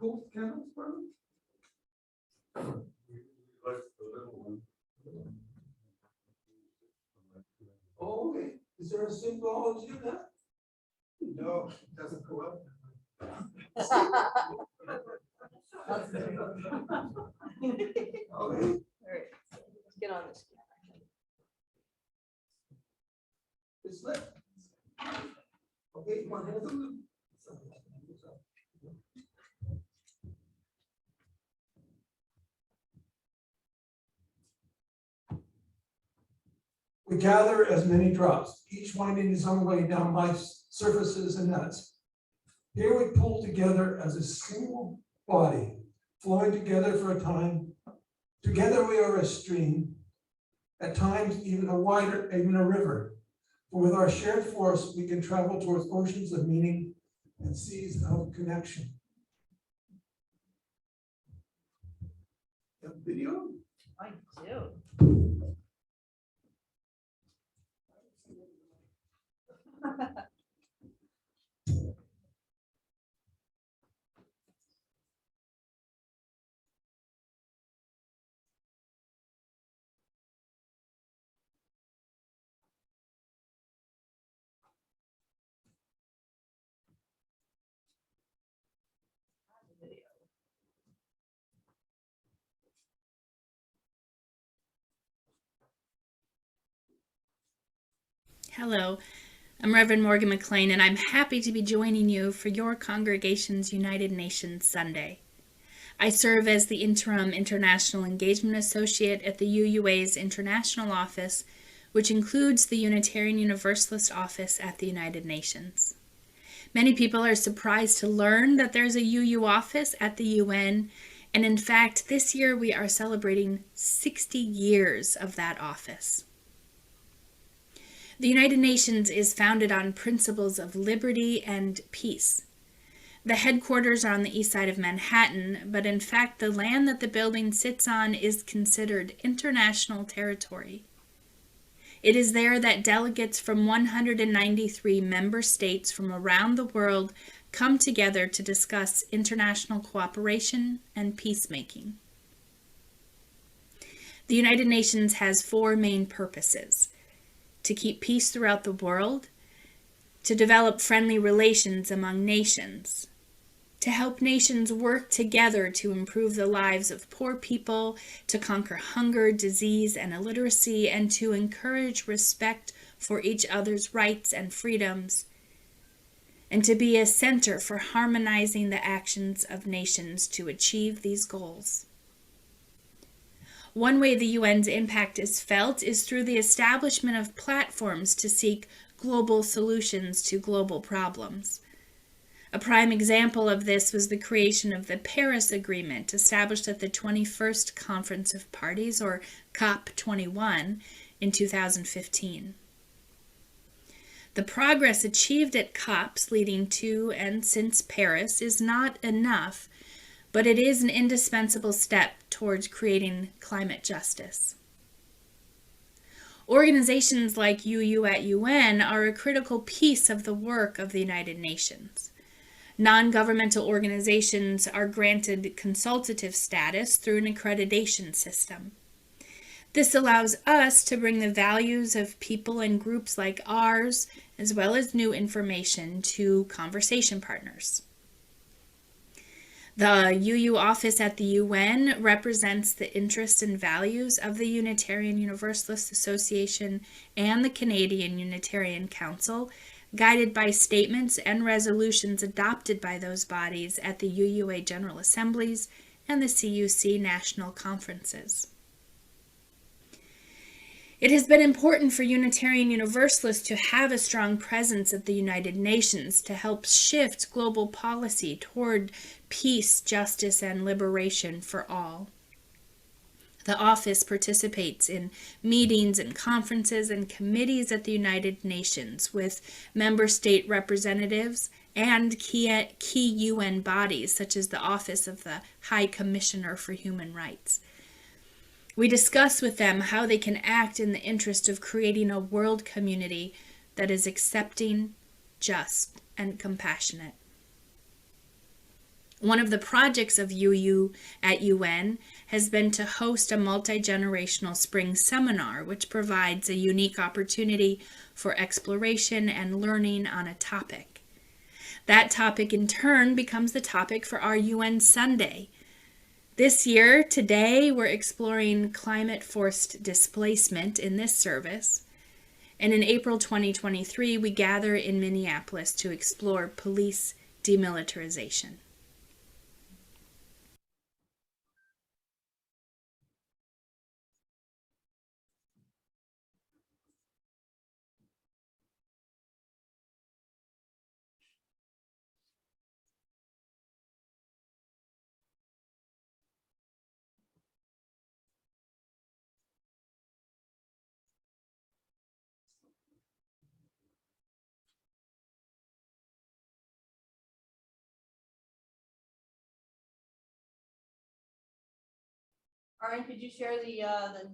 both candles burning? Like the little one. Oh, okay. Is there a symbology of that? No, it doesn't go up. Okay. All right, let's get on this. It's lit. Okay, come on, hands on the. We gather as many drops, each winding its own way down life's surfaces and nets. Here we pull together as a single body, flowing together for a time. Together we are a stream, at times even a river. For with our shared force, we can travel towards oceans of meaning and seas of connection. Have a video? I do. Hello, I'm Reverend Morgan McLean, and I'm happy to be joining you for your congregation's United Nations Sunday. I serve as the Interim International Engagement Associate at the UUA's International Office, which includes the Unitarian Universalist Office at the United Nations. Many people are surprised to learn that there's a UU office at the UN, and in fact, this year we are celebrating 60 years of that office. The United Nations is founded on principles of liberty and peace. The headquarters are on the east side of Manhattan, but in fact the land that the building sits on is considered international territory. It is there that delegates from 193 member states from around the world come together to discuss international cooperation and peacemaking. The United Nations has four main purposes: to keep peace throughout the world, to develop friendly relations among nations, to help nations work together to improve the lives of poor people, to conquer hunger, disease, and illiteracy, and to encourage respect for each other's rights and freedoms, and to be a center for harmonizing the actions of nations to achieve these goals. One way the UN's impact is felt is through the establishment of platforms to seek global solutions to global problems. A prime example of this was the creation of the Paris Agreement, established at the 21st Conference of Parties, or COP21, in 2015. The progress achieved at COPs leading to and since Paris is not enough, but it is an indispensable step towards creating climate justice. Organizations like UU at UN are a critical piece of the work of the United Nations. Non-governmental organizations are granted consultative status through an accreditation system. This allows us to bring the values of people and groups like ours, as well as new information, to conversation partners. The UU office at the UN represents the interests and values of the Unitarian Universalist Association and the Canadian Unitarian Council, guided by statements and resolutions adopted by those bodies at the UUA General Assemblies and the CUC National Conferences. It has been important for Unitarian Universalists to have a strong presence at the United Nations to help shift global policy toward peace, justice, and liberation for all. The office participates in meetings and conferences and committees at the United Nations with member state representatives and key UN bodies, such as the Office of the High Commissioner for Human Rights. We discuss with them how they can act in the interest of creating a world community that is accepting, just, and compassionate. One of the projects of UU at UN has been to host a multi-generational spring seminar, which provides a unique opportunity for exploration and learning on a topic. That topic in turn becomes the topic for our UN Sunday. This year, today, we're exploring climate-forced displacement in this service. And in April 2023, we gather in Minneapolis to explore police demilitarization. Arlen, could you share the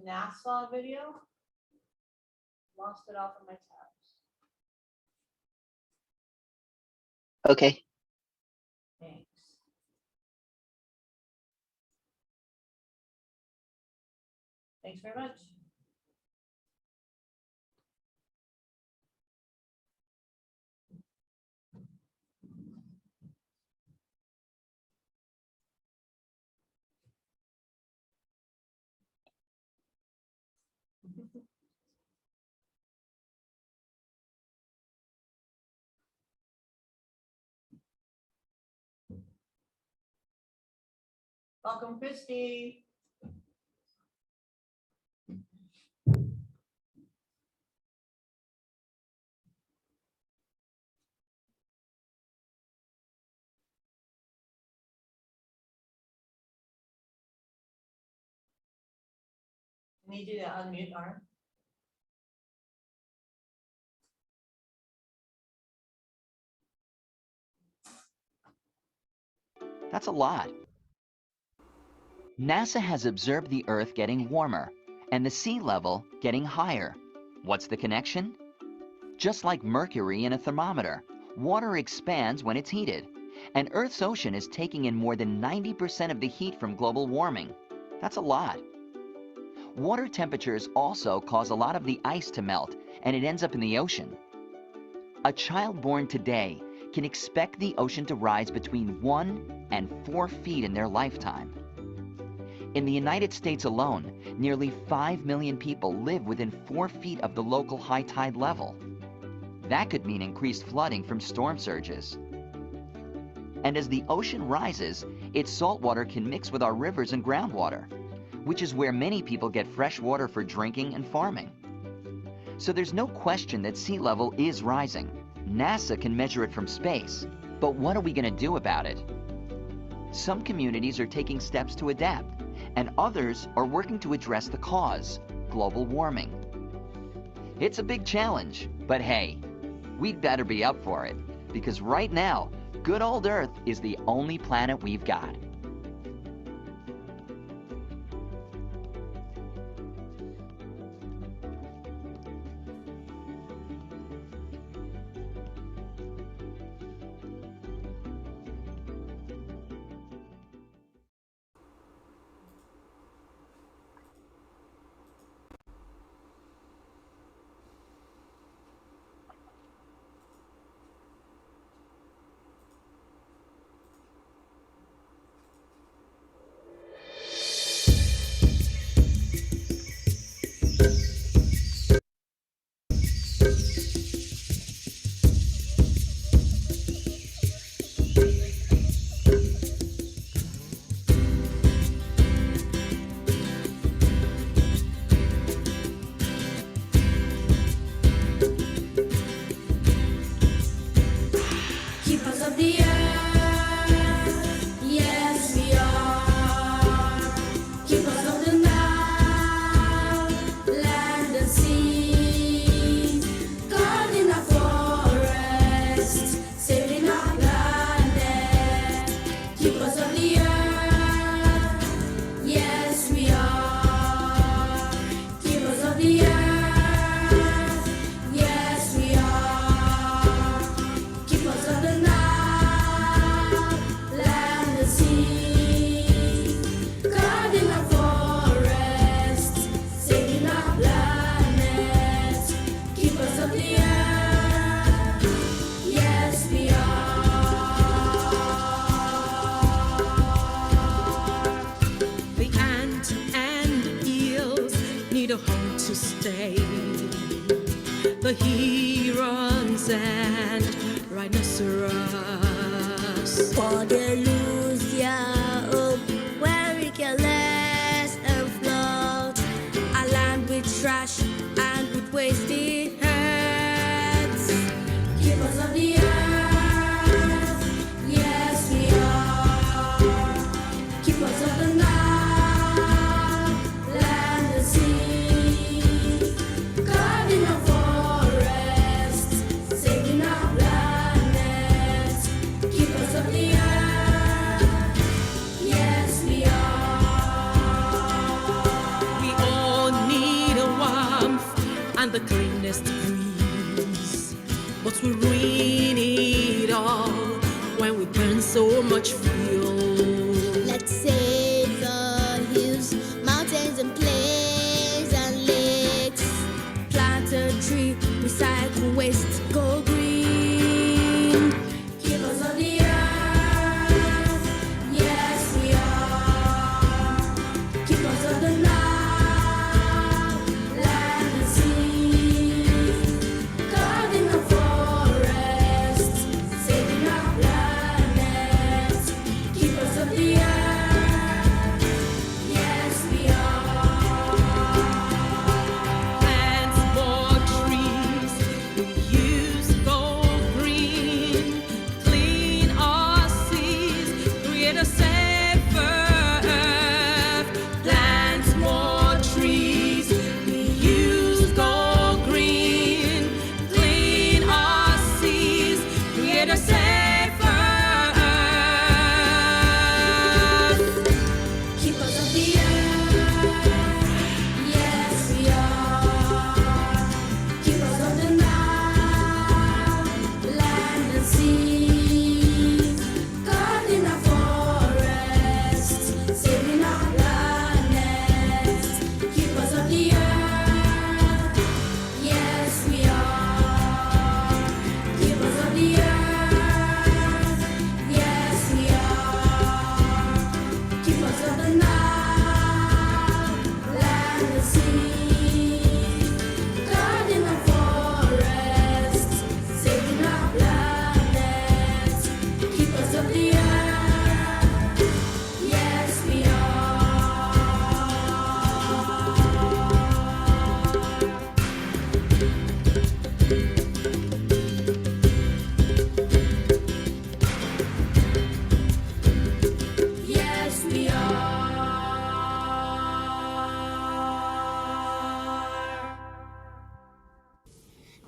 NASA video? Lost it off of my tabs. Okay. Thanks. Thanks very much. Welcome, Christy. I need you to unmute, Arlen. That's a lot. NASA has observed the Earth getting warmer and the sea level getting higher. What's the connection? Just like mercury in a thermometer, water expands when it's heated, and Earth's ocean is taking in more than 90% of the heat from global warming. That's a lot. Water temperatures also cause a lot of the ice to melt, and it ends up in the ocean. A child born today can expect the ocean to rise between 1 and 4 feet in their lifetime. In the United States alone, nearly 5 million people live within 4 feet of the local high tide level. That could mean increased flooding from storm surges. And as the ocean rises, its salt water can mix with our rivers and groundwater, which is where many people get fresh water for drinking and farming. So there's no question that sea level is rising. NASA can measure it from space, but what are we going to do about it? Some communities are taking steps to adapt, and others are working to address the cause, global warming. It's a big challenge, but hey, we'd better be up for it, because right now, good old Earth is the only planet we've got. Land need a home to stay. The herons and rhinoceros. For the lose ya hope where we can last and float. A land with trash and with wasted hands. Keepers of the earth, yes we are. Keepers of the night, land and sea. Guarding our forests, saving our planet. Keepers of the earth, yes we are. We all need a warmth and the cleanest breeze, but we ruin it all when we burn so much fuel. Let's save the hills, mountains and plains and lakes. Plant a tree, recycle waste, go green. Keepers of the earth, yes we are. Keepers of the night, land and sea. Guarding our forests, saving our planet. Keepers of the earth, yes we are. Plants more trees, we use go green, clean our seas, create a safer earth. Plants more trees, we use go green, clean our seas, create a safer earth. Keepers of the earth, yes we are. Keepers of the night, land and sea. Guarding our forests, saving our planet. Keepers of the earth, yes we are. Keepers of the earth, yes we are. Keepers of the night, land and sea. Guarding our forests, saving our planet. Keepers of the earth, yes we are. Yes, we are.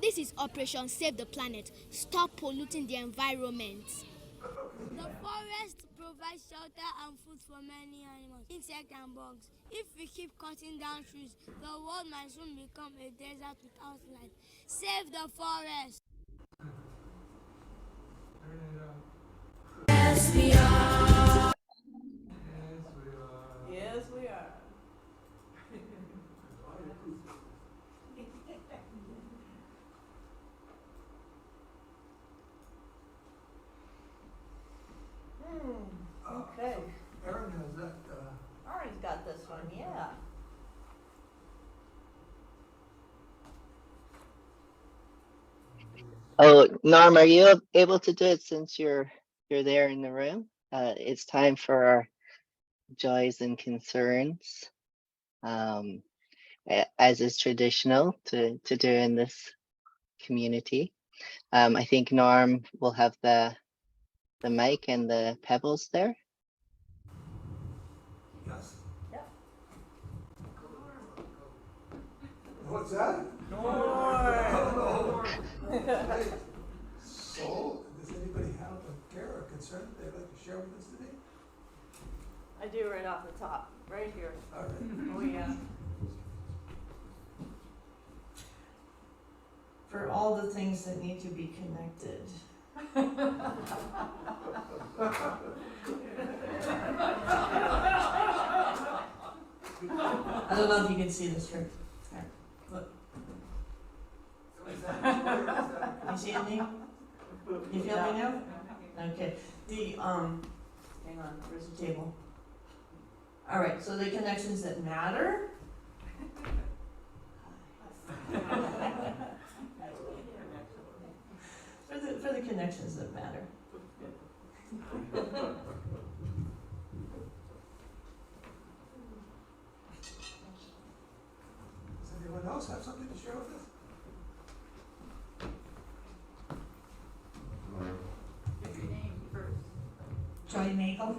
This is Operation Save the Planet. Stop polluting the environment. The forest provides shelter and food for many animals, insects and bugs. If we keep cutting down trees, the world might soon become a desert without life. Save the forest. Yes, we are. Yes, we are. Okay. Aaron has that, Ari's got this one, yeah. Oh, Norm, are you able to do it since you're there in the room? It's time for our joys and concerns, as is traditional to do in this community. I think Norm will have the mic and the pebbles there. yes. Yep. What's that? More. Hey, so, does anybody have a care or concern that they'd like to share with us today? I do right off the top, right here. All right. Oh, yeah. For all the things that need to be connected. I don't know if you can see this here. Here, look. You see me? You feel me now? Okay. Hang on, where's the table? All right, so the connections that matter connections that matter. Does anyone else have something to share with us? Give your name first. Joy Nagel.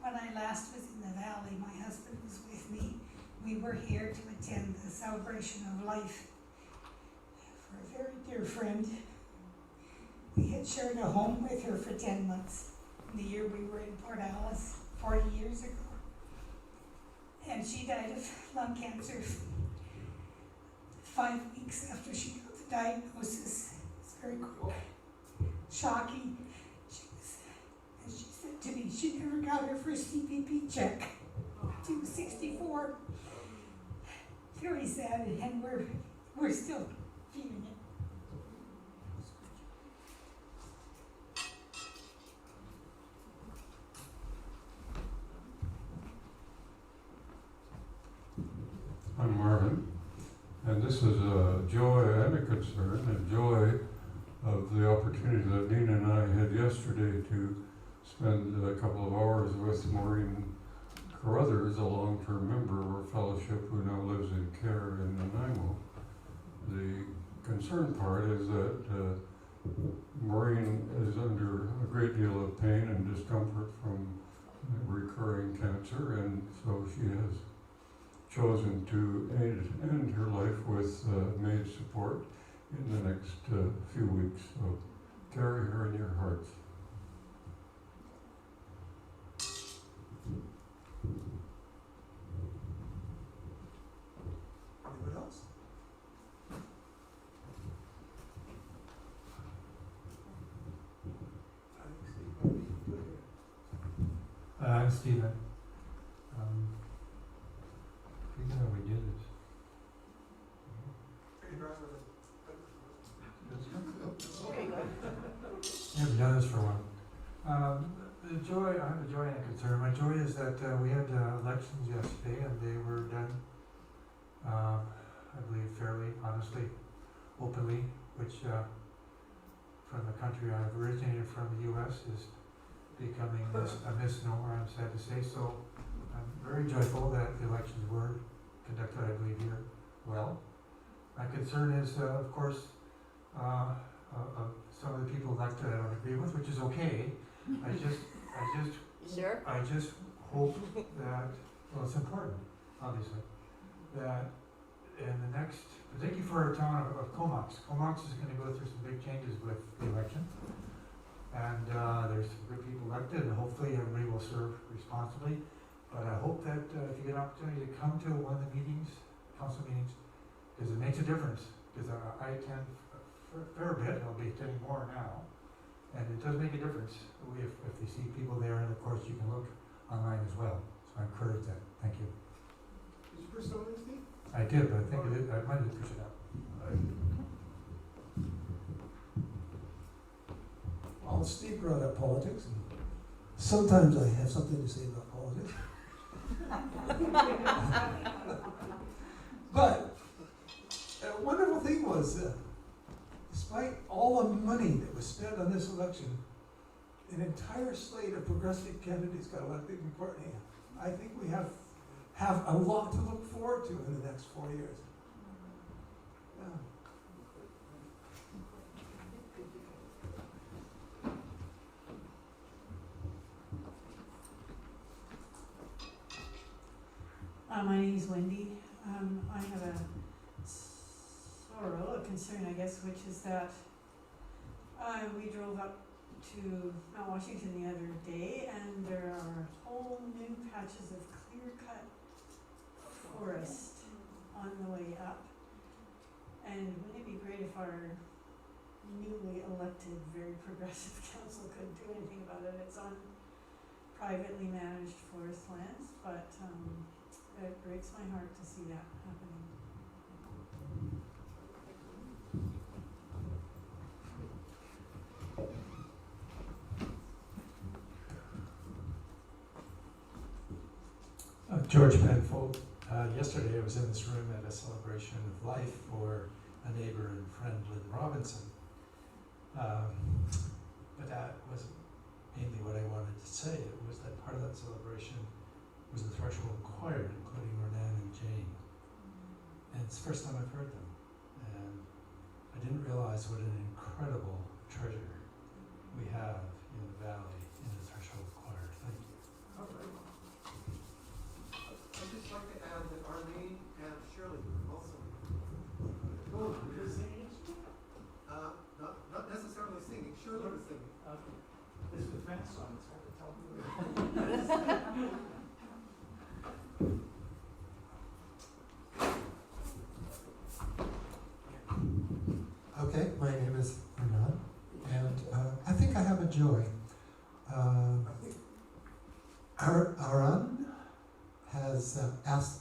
When I last was in the valley, my husband was with me. We were here to attend the celebration of life for a very dear friend. We had shared a home with her for 10 months in the year we were in Port Alice 40 years ago. And she died of lung cancer 5 weeks after she got the diagnosis. It's very quick, shocking. And she said to me, she never got her first CPP check. She was 64. Very sad, and we're still feeling it. I'm Marvin, and this is a joy and a concern, a joy of the opportunity that Nina and I had yesterday to spend a couple of hours with Maureen Carruthers, a long-term member of our fellowship who now lives in care in Nanaimo. The concern part is that Maureen is under a great deal of pain and discomfort from recurring cancer, and so she has chosen to end her life with maid support in the next few weeks. So carry her in your hearts. Anyone else? I'm Stephen. I forget how we did this. Yeah, we've done this for a while. I have a joy and a concern. My joy is that we had elections yesterday and they were done, I believe, fairly, honestly, openly, which from the country I've originated from, the U.S., is becoming a misnomer, I'm sad to say. So I'm very joyful that the elections were conducted, I believe, here well. My concern is, of course, some of the people elected I don't agree with, which is okay. I just hope that, well, it's important, obviously, that in the next, particularly for our town of Comox is going to go through some big changes with the election. And there's some good people elected, and hopefully everybody will serve responsibly. But I hope that if you get an opportunity to come to one of the meetings, council meetings, because it makes a difference. Because I attend a fair bit, I'll be attending more now. And it does make a difference if you see people there, and of course you can look online as well. So I encourage that. Thank you. Did you push the one, Steve? I did, but I think I might have pushed it out. Well, Steve brought up politics, and sometimes I have something to say about politics. But a wonderful thing was, despite all the money that was spent on this election, an entire slate of progressive candidates got elected in Courtney. I think we have a lot to look forward to in the next 4 years. Yeah. My name is Wendy. I have a sorrow, a concern, I guess, which is that we drove up to Mount Washington the other day, and there are whole new patches of clear-cut forest on the way up. And wouldn't it be great if our newly elected, very progressive council could do anything about it? It's on privately managed forest lands, but it breaks my heart to see that happening. George Penfold. Yesterday I was in this room at a celebration of life for a neighbor and friend, Lynn Robinson. But that wasn't mainly what I wanted to say. It was that part of that celebration was the Threshold Choir, including Ronan and Jane. And it's the first time I've heard them. And I didn't realize what an incredible treasure we have in the valley in the Threshold Choir. Thank you. All right. I'd just like to add that Arlene and Shirley were also. Oh, you're singing? Not necessarily singing, Shirley was singing. Okay. This is a French song, it's hard to tell who. Okay, my name is Hernan, and I think I have a joy. Aran has asked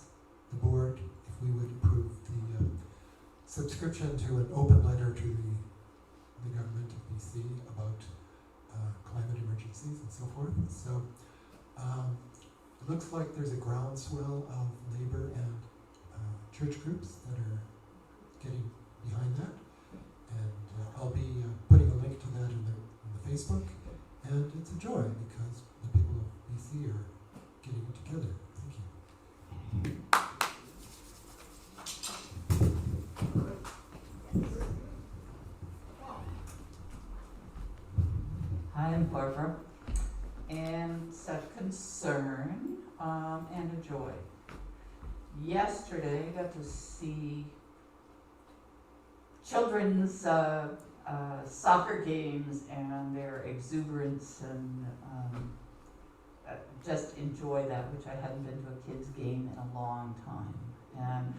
the board if we would approve the subscription to an open letter to the government of BC about climate emergencies and so forth. So it looks like there's a groundswell of labor and church groups that are getting behind that. And I'll be putting a link to that in the Facebook, and it's a joy because the people of BC are getting it together. Thank you. Hi, I'm Barbara, and it's a concern and a joy. Yesterday, I got to see children's soccer games and their exuberance, and just enjoy that, which I hadn't been to a kids' game in a long time. And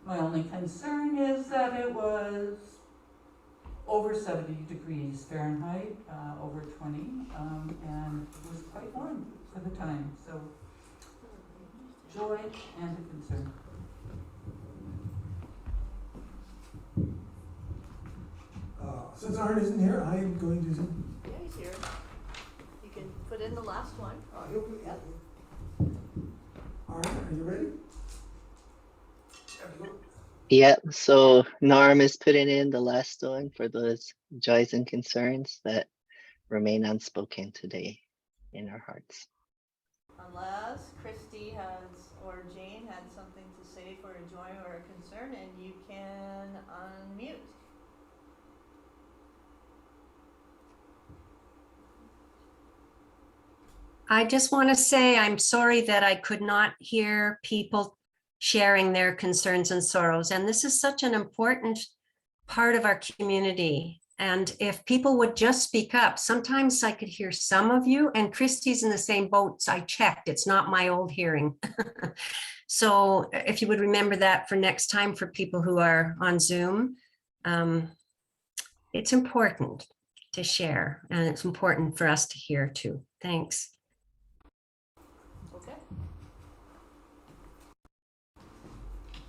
my only concern is that it was over 70 degrees Fahrenheit, over 20, and it was quite warm for the time. So, joy and a concern. Since Art isn't here, I am going to. Yeah, he's here. You can put in the last one. He'll put, yep. Art, are you ready? Yeah, so Norm is putting in the last one for those joys and concerns that remain unspoken today in our hearts. Unless Christy has, or Jane had something to say for a joy or a concern, and you can unmute. I just want to say I'm sorry that I could not hear people sharing their concerns and sorrows. And this is such an important part of our community. And if people would just speak up, sometimes I could hear some of you, and Christy's in the same boat. So I checked, it's not my old hearing. So if you would remember that for next time for people who are on Zoom, it's important to share, and it's important for us to hear too. Thanks. Okay.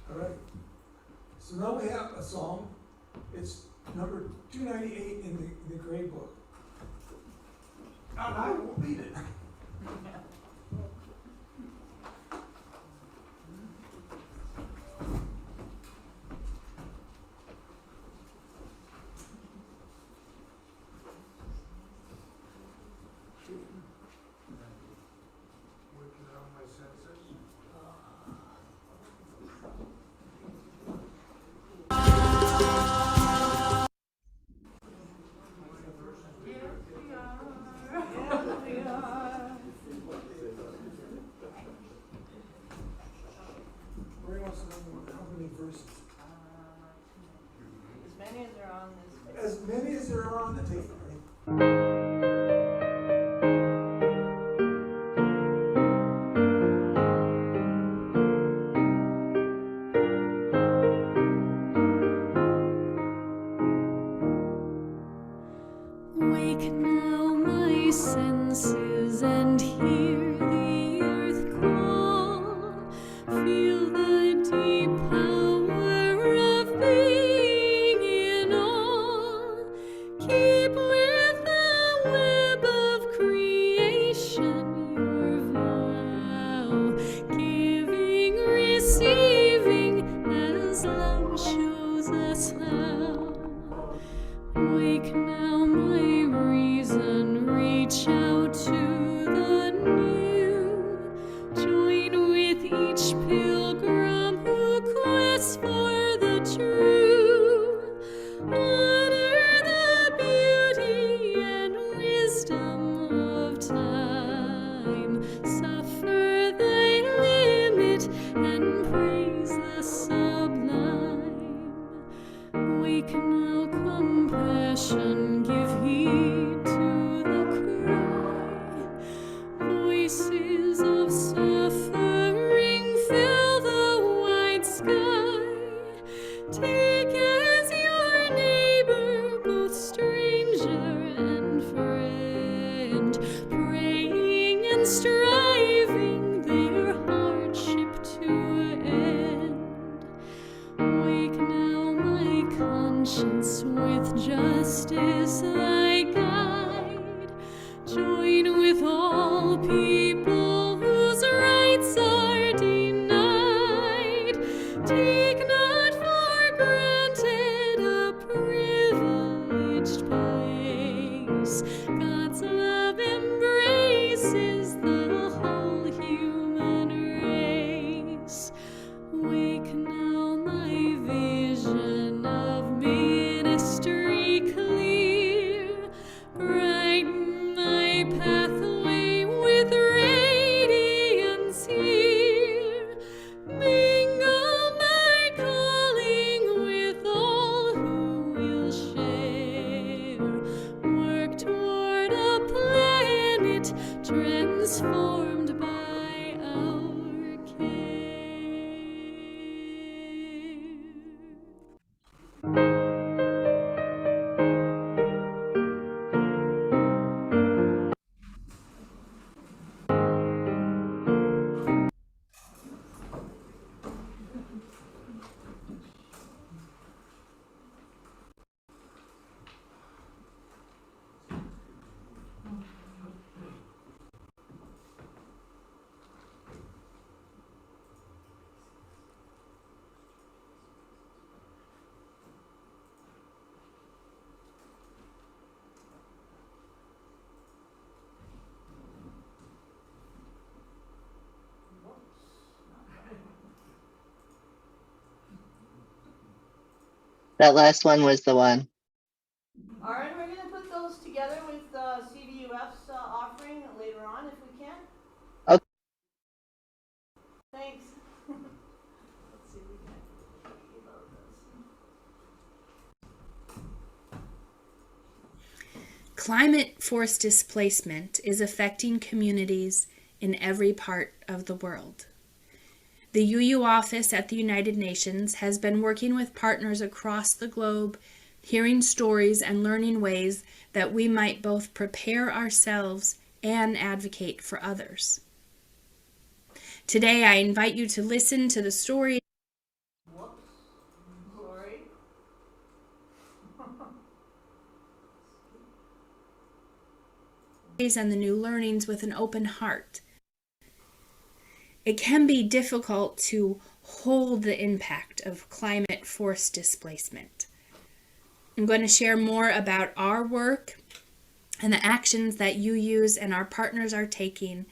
All right. So now we have a song. It's number 298 in the grade book. And I will read it. Working on my senses. Ray wants to know how many verses. As many as are on this. As many as there are on the tape, right? Wake now my senses and hear the earth call. Feel the deep power of being in awe. Keep with the web of creation your vow. Giving, receiving as love shows us how. Wake now Take not for granted a privileged place. God's love embraces the whole human race. Wake now my vision of ministry clear. Brighten my pathway with radiance here. Mingle my calling with all who will share. Work toward a planet transformed by our care. That last one was the one. All right, we're going to put those together with CDUF's offering later on if we can. Okay. Thanks. Let's see if we can reload this. Climate force displacement is affecting communities in every part of the world. The UU office at the United Nations has been working with partners across the globe, hearing stories and learning ways that we might both prepare ourselves and advocate for others. Today, I invite you to listen to the story. Whoops. Sorry. And the new learnings with an open heart. It can be difficult to hold the impact of climate force displacement. I'm going to share more about our work and the actions that UUs and our partners are taking,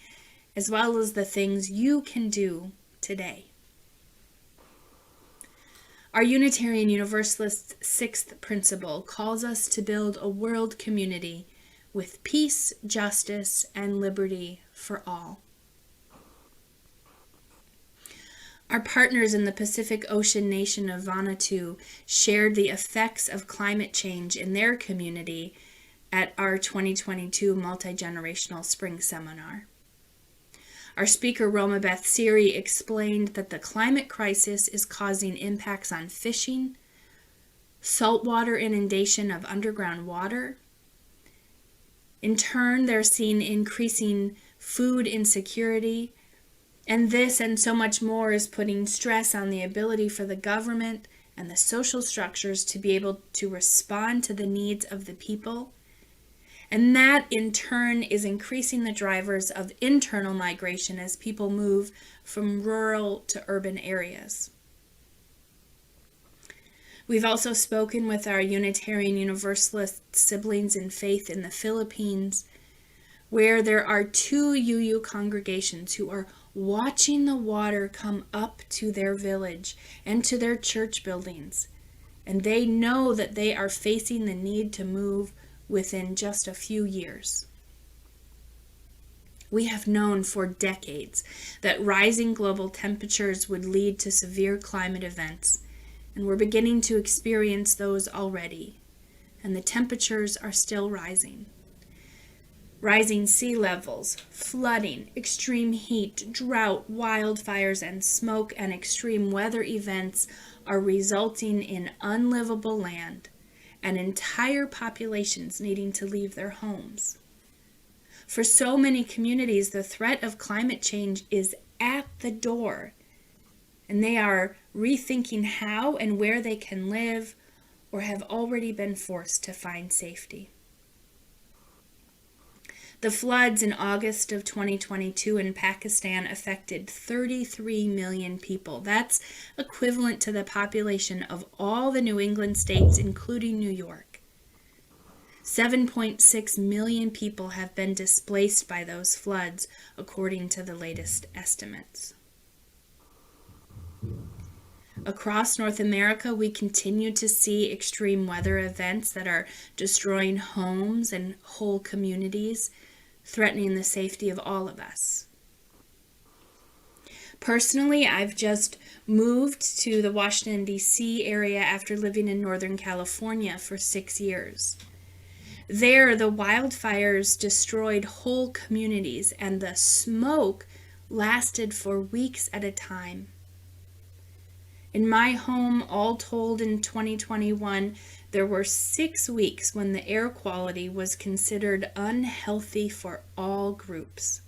as well as the things you can do today. Our Unitarian Universalist sixth principle calls us to build a world community with peace, justice, and liberty for all. Our partners in the Pacific Ocean nation of Vanuatu shared the effects of climate change in their community at our 2022 Multi-Generational Spring Seminar. Our speaker, Roma Beth Siri, explained that the climate crisis is causing impacts on fishing, saltwater inundation of underground water. In turn, they're seeing increasing food insecurity, and this and so much more is putting stress on the ability for the government and the social structures to be able to respond to the needs of the people. And that in turn is increasing the drivers of internal migration as people move from rural to urban areas. We've also spoken with our Unitarian Universalist siblings in faith in the Philippines, where there are 2 UU congregations who are watching the water come up to their village and to their church buildings. And they know that they are facing the need to move within just a few years. We have known for decades that rising global temperatures would lead to severe climate events, and we're beginning to experience those already, and the temperatures are still rising. Rising sea levels, flooding, extreme heat, drought, wildfires, and smoke and extreme weather events are resulting in unlivable land and entire populations needing to leave their homes. For so many communities, the threat of climate change is at the door, and they are rethinking how and where they can live or have already been forced to find safety. The floods in August of 2022 in Pakistan affected 33 million people. That's equivalent to the population of all the New England states, including New York. 7.6 million people have been displaced by those floods, according to the latest estimates. Across North America, we continue to see extreme weather events that are destroying homes and whole communities, threatening the safety of all of us. Personally, I've just moved to the Washington, D.C. area after living in Northern California for 6 years. There, the wildfires destroyed whole communities, and the smoke lasted for weeks at a time. In my home, all told in 2021, there were 6 weeks when the air quality was considered unhealthy for all groups.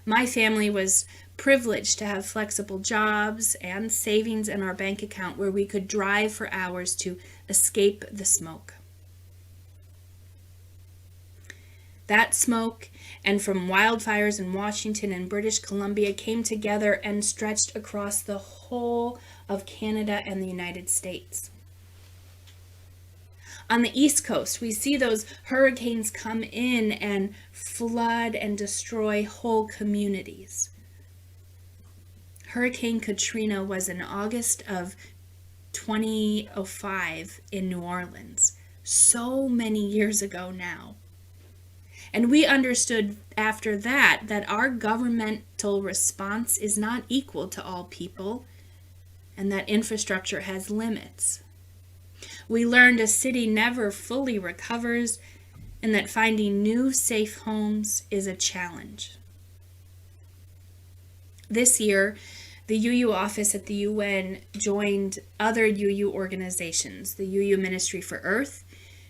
My family was privileged to have flexible jobs and savings in our bank account where we could drive for hours to escape the smoke. That smoke, and from wildfires in Washington and British Columbia, came together and stretched across the whole of Canada and the United States. On the East Coast, we see those hurricanes come in and flood and destroy whole communities. Hurricane Katrina was in August of 2005 in New Orleans, so many years ago now. And we understood after that that our governmental response is not equal to all people, and that infrastructure has limits. We learned a city never fully recovers, and that finding new safe homes is a challenge. This year, the UU office at the UN joined other UU organizations, the UU Ministry for Earth,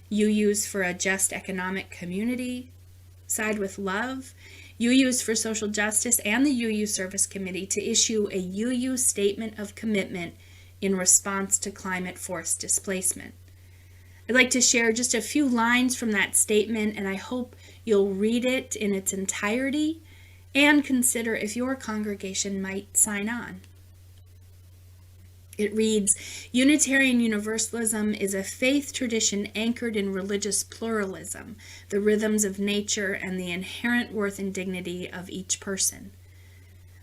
UU's for a Just Economic Community, Side with Love, UU's for Social Justice, and the UU Service Committee to issue a UU Statement of Commitment in response to climate-forced displacement. I'd like to share just a few lines from that statement, and I hope you'll read it in its entirety and consider if your congregation might sign on. It reads, Unitarian Universalism is a faith tradition anchored in religious pluralism, the rhythms of nature, and the inherent worth and dignity of each person.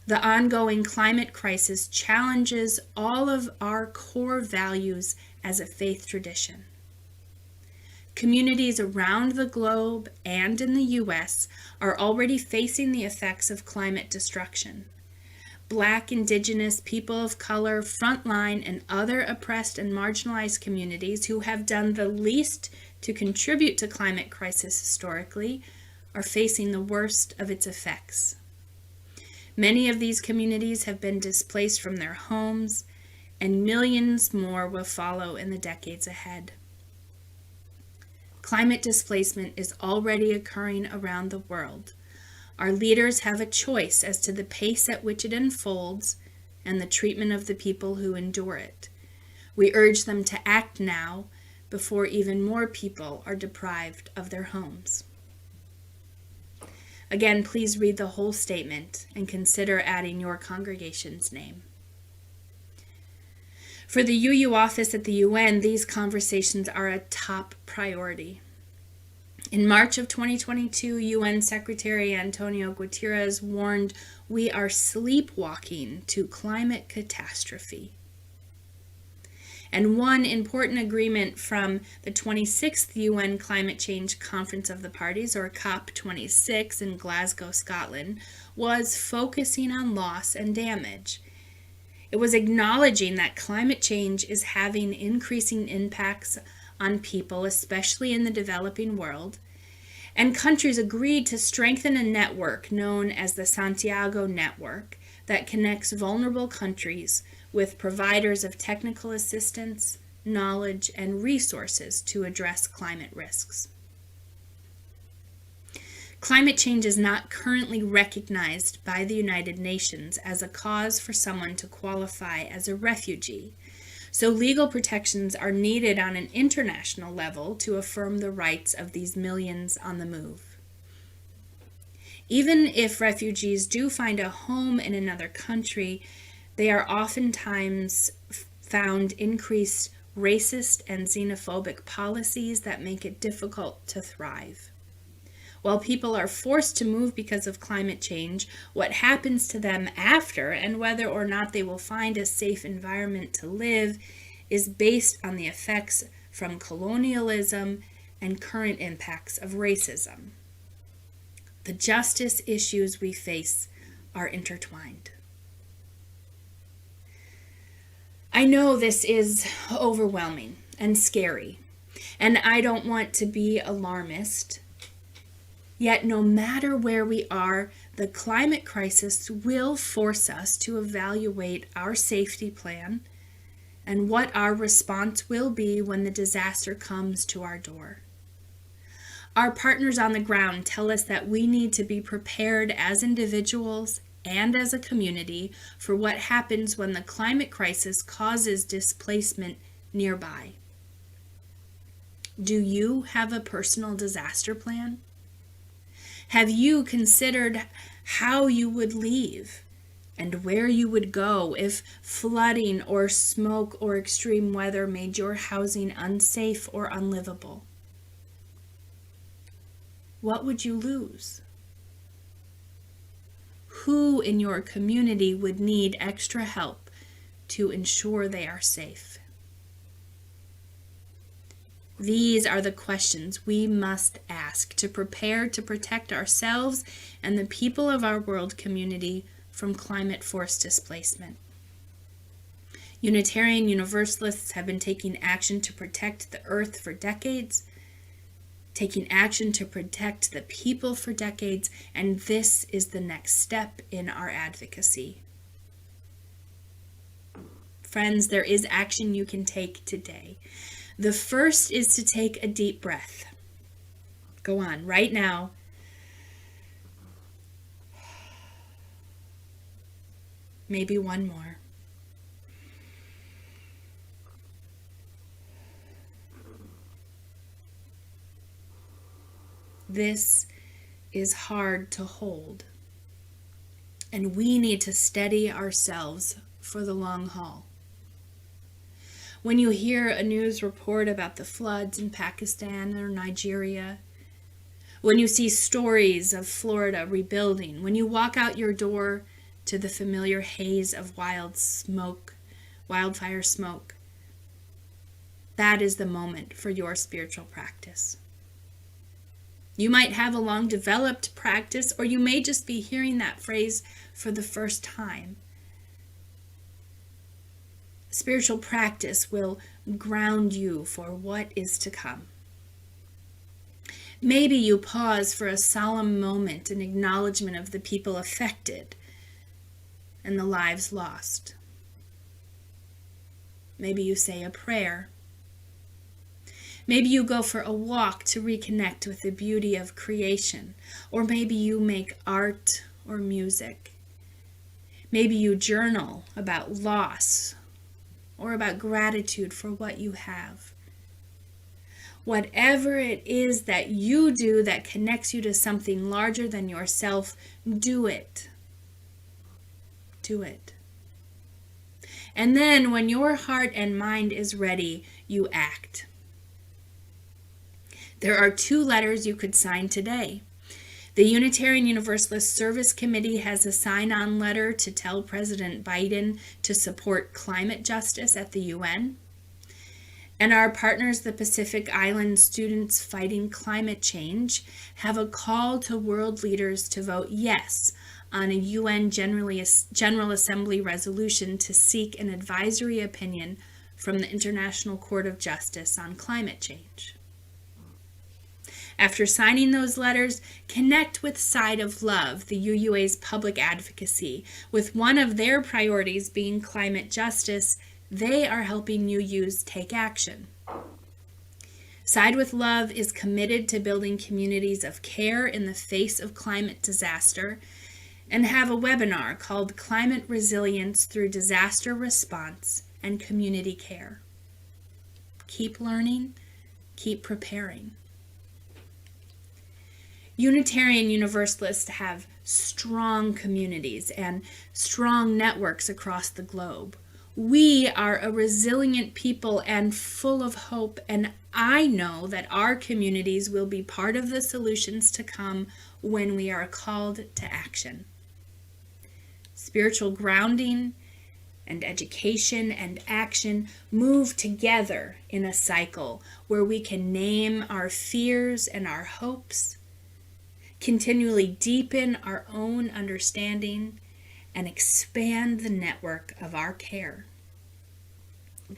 The ongoing climate crisis challenges all of our core values as a faith tradition. Communities around the globe and in the U.S. are already facing the effects of climate destruction. Black, Indigenous, people of color, frontline, and other oppressed and marginalized communities who have done the least to contribute to climate crisis historically are facing the worst of its effects. Many of these communities have been displaced from their homes, and millions more will follow in the decades ahead. Climate displacement is already occurring around the world. Our leaders have a choice as to the pace at which it unfolds and the treatment of the people who endure it. We urge them to act now before even more people are deprived of their homes. Again, please read the whole statement and consider adding your congregation's name. For the UU office at the UN, these conversations are a top priority. In March of 2022, UN Secretary Antonio Guterres warned, "We are sleepwalking to climate catastrophe." And one important agreement from the 26th UN Climate Change Conference of the Parties, or COP26 in Glasgow, Scotland, was focusing on loss and damage. It was acknowledging that climate change is having increasing impacts on people, especially in the developing world, and countries agreed to strengthen a network known as the Santiago Network that connects vulnerable countries with providers of technical assistance, knowledge, and resources to address climate risks. Climate change is not currently recognized by the United Nations as a cause for someone to qualify as a refugee, so legal protections are needed on an international level to affirm the rights of these millions on the move. Even if refugees do find a home in another country, they are oftentimes found increased racist and xenophobic policies that make it difficult to thrive. While people are forced to move because of climate change, what happens to them after and whether or not they will find a safe environment to live is based on the effects from colonialism and current impacts of racism. The justice issues we face are intertwined. I know this is overwhelming and scary, and I don't want to be alarmist. Yet no matter where we are, the climate crisis will force us to evaluate our safety plan and what our response will be when the disaster comes to our door. Our partners on the ground tell us that we need to be prepared as individuals and as a community for what happens when the climate crisis causes displacement nearby. Do you have a personal disaster plan? Have you considered how you would leave and where you would go if flooding or smoke or extreme weather made your housing unsafe or unlivable? What would you lose? Who in your community would need extra help to ensure they are safe? These are the questions we must ask to prepare to protect ourselves and the people of our world community from climate-forced displacement. Unitarian Universalists have been taking action to protect the earth for decades, taking action to protect the people for decades, and this is the next step in our advocacy. Friends, there is action you can take today. The first is to take a deep breath. Go on, right now. Maybe one more. This is hard to hold, and we need to steady ourselves for the long haul. When you hear a news report about the floods in Pakistan or Nigeria, when you see stories of Florida rebuilding, when you walk out your door to the familiar haze of wildfire smoke, that is the moment for your spiritual practice. You might have a long developed practice, or you may just be hearing that phrase for the first time. Spiritual practice will ground you for what is to come. Maybe you pause for a solemn moment in acknowledgement of the people affected and the lives lost. Maybe you say a prayer. Maybe you go for a walk to reconnect with the beauty of creation, or maybe you make art or music. Maybe you journal about loss or about gratitude for what you have. Whatever it is that you do that connects you to something larger than yourself, do it. Do it. And then when your heart and mind is ready, you act. There are 2 letters you could sign today. The Unitarian Universalist Service Committee has a sign-on letter to tell President Biden to support climate justice at the UN. And our partners, the Pacific Island Students Fighting Climate Change, have a call to world leaders to vote yes on a UN General Assembly resolution to seek an advisory opinion from the International Court of Justice on climate change. After signing those letters, connect with Side of Love, the UUA's public advocacy. With one of their priorities being climate justice, they are helping UUs take action. Side with Love is committed to building communities of care in the face of climate disaster and have a webinar called Climate Resilience Through Disaster Response and Community Care. Keep learning, keep preparing. Unitarian Universalists have strong communities and strong networks across the globe. We are a resilient people and full of hope, and I know that our communities will be part of the solutions to come when we are called to action. Spiritual grounding and education and action move together in a cycle where we can name our fears and our hopes, continually deepen our own understanding, and expand the network of our care.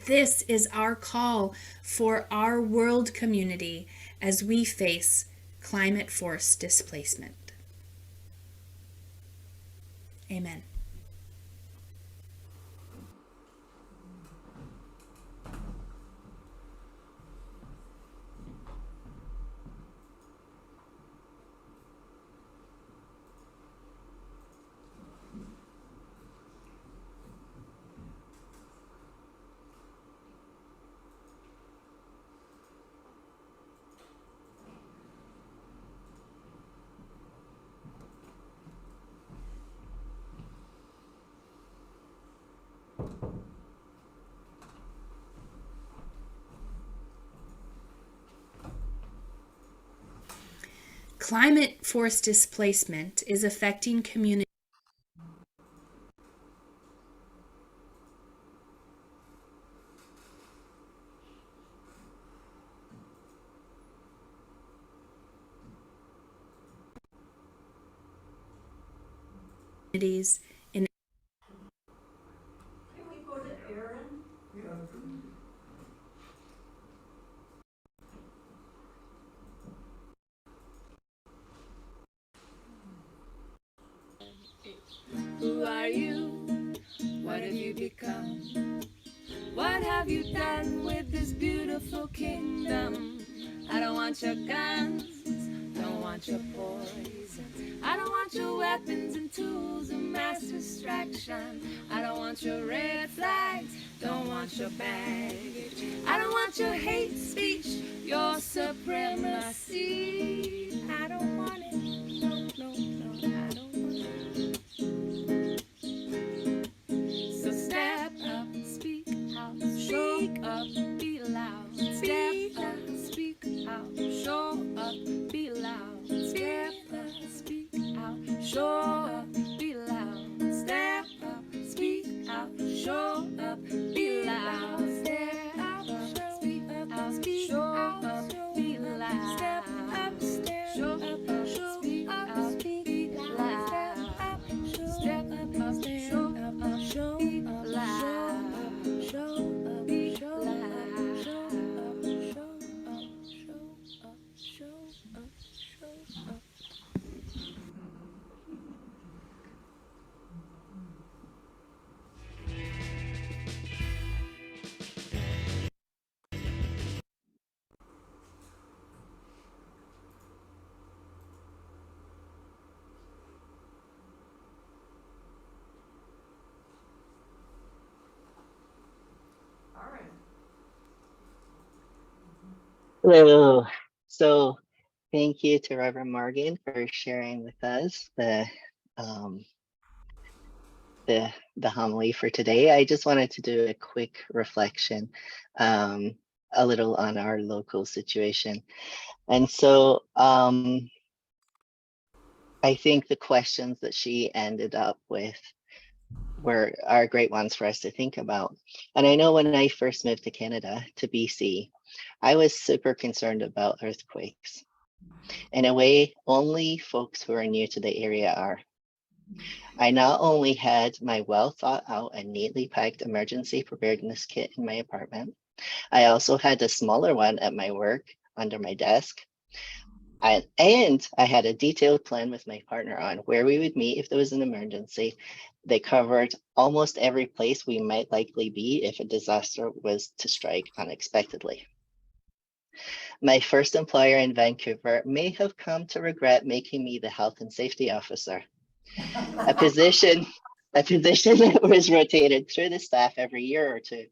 This is our call for our world community as we face climate force displacement. Amen. Climate force displacement is affecting communities in Can we go to Aaron? Who are you? What have you become? What have you done with this beautiful kingdom? I don't want your guns, don't want your poison. I don't want your weapons and tools of mass distraction. I don't want your red flags, don't want your baggage. I don't want your hate speech, your supremacy. I don't want it, no, no, no, I don't want it. So step up, speak out, show up, be loud. Step up, speak out, show up, be loud. Step up, speak out, show up, be loud. Step up, speak out, show up, be loud. Step up, speak out, show up, be loud. Step up, show up, speak out, be loud. Step up, show up, show up, loud. Show up, show up, show up, show up, show up, show up. All right. Hello. So thank you to Reverend Morgan for sharing with us um, the homily for today. I just wanted to do a quick reflection, a little on our local situation. And so I think the questions that she ended up with are great ones for us to think about. And I know when I first moved to Canada, to BC, I was super concerned about earthquakes. In a way, only folks who are new to the area are. I not only had my well thought out and neatly packed emergency preparedness kit in my apartment, I also had a smaller one at my work under my desk. And I had a detailed plan with my partner on where we would meet if there was an emergency. They covered almost every place we might likely be if a disaster was to strike unexpectedly. My first employer in Vancouver may have come to regret making me the health and safety officer, a position that was rotated through the staff every year or two.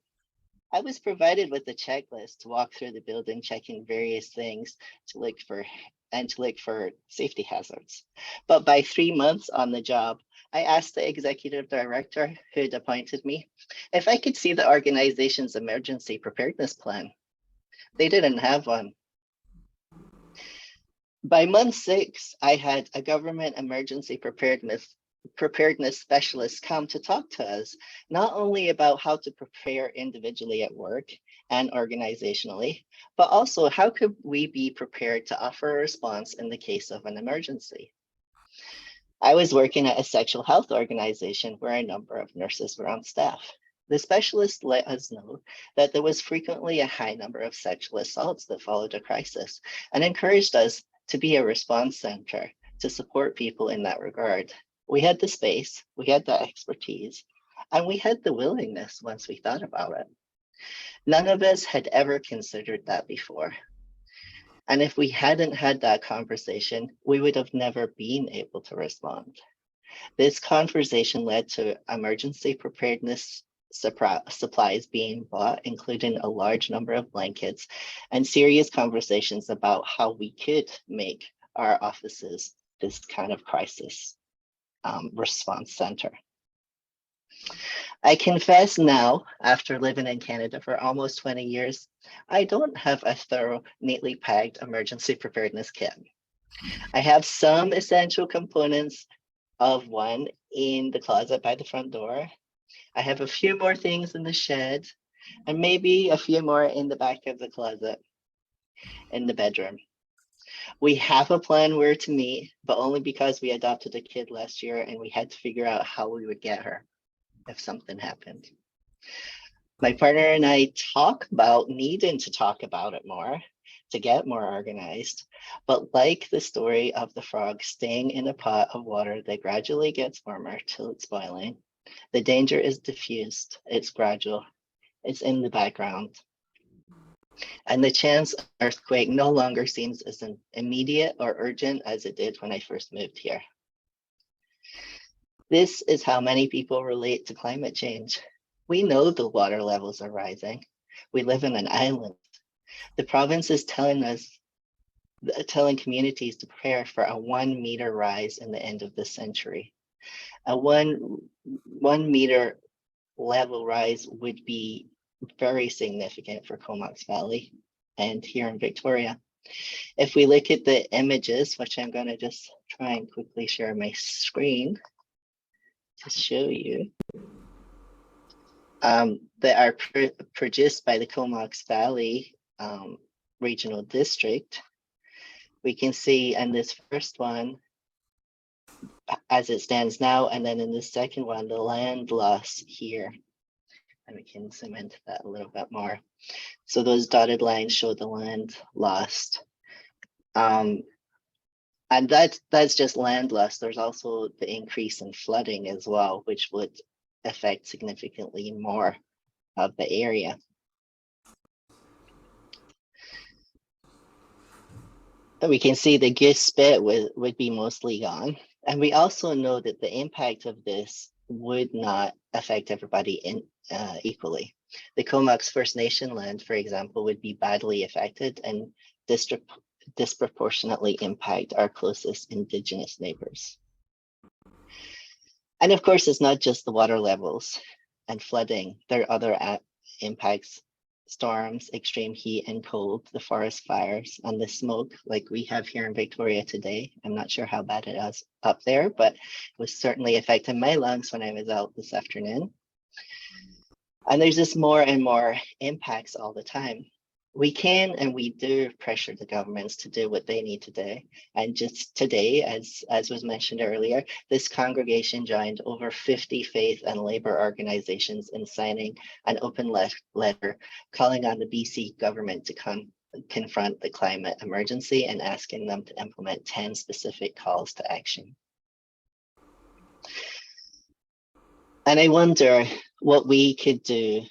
I was provided with a checklist to walk through the building, checking various things to look for and to look for safety hazards. But by 3 months on the job, I asked the executive director who'd appointed me if I could see the organization's emergency preparedness plan. They didn't have one. By month 6, I had a government emergency preparedness specialist come to talk to us, not only about how to prepare individually at work and organizationally, but also how could we be prepared to offer a response in the case of an emergency. I was working at a sexual health organization where a number of nurses were on staff. The specialist let us know that there was frequently a high number of sexual assaults that followed a crisis and encouraged us to be a response center to support people in that regard. We had the space, we had the expertise, and we had the willingness once we thought about it. None of us had ever considered that before. And if we hadn't had that conversation, we would have never been able to respond. This conversation led to emergency preparedness supplies being bought, including a large number of blankets, and serious conversations about how we could make our offices this kind of crisis response center. I confess now, after living in Canada for almost 20 years, I don't have a thorough, neatly packed emergency preparedness kit. I have some essential components of one in the closet by the front door. I have a few more things in the shed, and maybe a few more in the back of the closet in the bedroom. We have a plan where to meet, but only because we adopted a kid last year and we had to figure out how we would get her if something happened. My partner and I talk about needing to talk about it more to get more organized, but like the story of the frog staying in a pot of water that gradually gets warmer till it's boiling, the danger is diffused, it's gradual, it's in the background. And the chance of earthquake no longer seems as immediate or urgent as it did when I first moved here. This is how many people relate to climate change. We know the water levels are rising. We live in an island. The province is telling communities to prepare for a 1 meter rise in the end of the century. A one meter level rise would be very significant for Comox Valley and here in Victoria. If we look at the images, which I'm going to just try and quickly share my screen to show you, that are produced by the Comox Valley Regional District, we can see in this first one, as it stands now, and then in the second one, the land loss here. And we can zoom into that a little bit more. So those dotted lines show the land lost. And that's just land loss. There's also the increase in flooding as well, which would affect significantly more of the area. We can see the Goose Spit would be mostly gone. And we also know that the impact of this would not affect everybody equally. The Comox First Nation land, for example, would be badly affected and disproportionately impact our closest Indigenous neighbors. And of course, it's not just the water levels and flooding. There are other impacts: storms, extreme heat and cold, the forest fires, and the smoke like we have here in Victoria today. I'm not sure how bad it is up there, but it was certainly affecting my lungs when I was out this afternoon. And there's just more and more impacts all the time. We can and we do pressure the governments to do what they need to do. And just today, as was mentioned earlier, this congregation joined over 50 faith and labor organizations in signing an open letter calling on the BC government to confront the climate emergency and asking them to implement 10 specific calls to action. And I wonder what we could do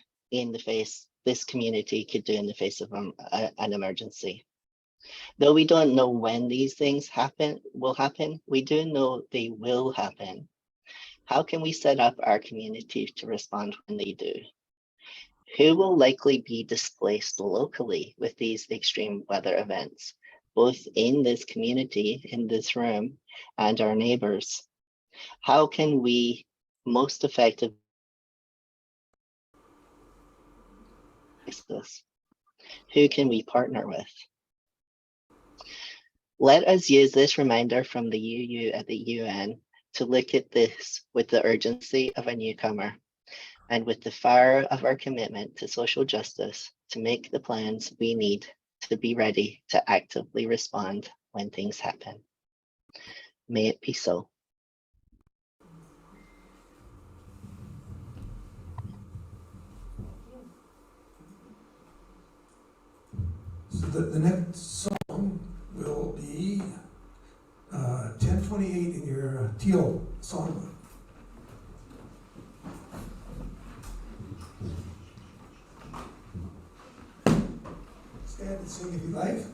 this community could do in the face of an emergency. Though we don't know when these things will happen, we do know they will happen. How can we set up our community to respond when they do? Who will likely be displaced locally with these extreme weather events? both in this community, in this room, and our neighbors? How can we most effectively fix this? Who can we partner with? Let us use this reminder from the UU at the UN to look at this with the urgency of a newcomer and with the fire of our commitment to social justice to make the plans we need to be ready to actively respond when things happen. May it be so. So the next song will be 1028 in your teal songbook. Stand and sing if you like.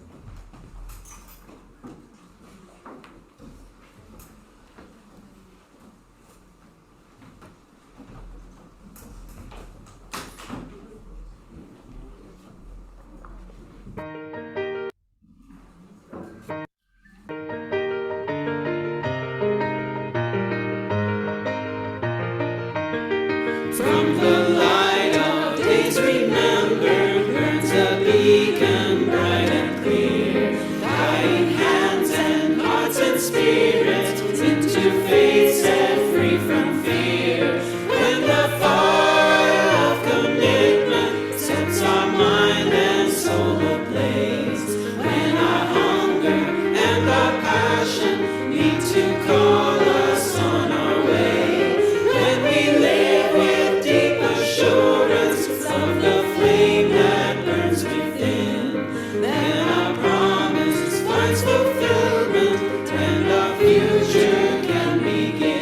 From the light of days remembered burns a beacon bright and clear, guiding hands and hearts and spirits into faith set free from fear. When the fire of commitment sets our mind and soul ablaze, when our hunger and our passion need to call us on our way, when we live with deep assurance of the flame that burns within, then our promise finds fulfillment and our future can begin.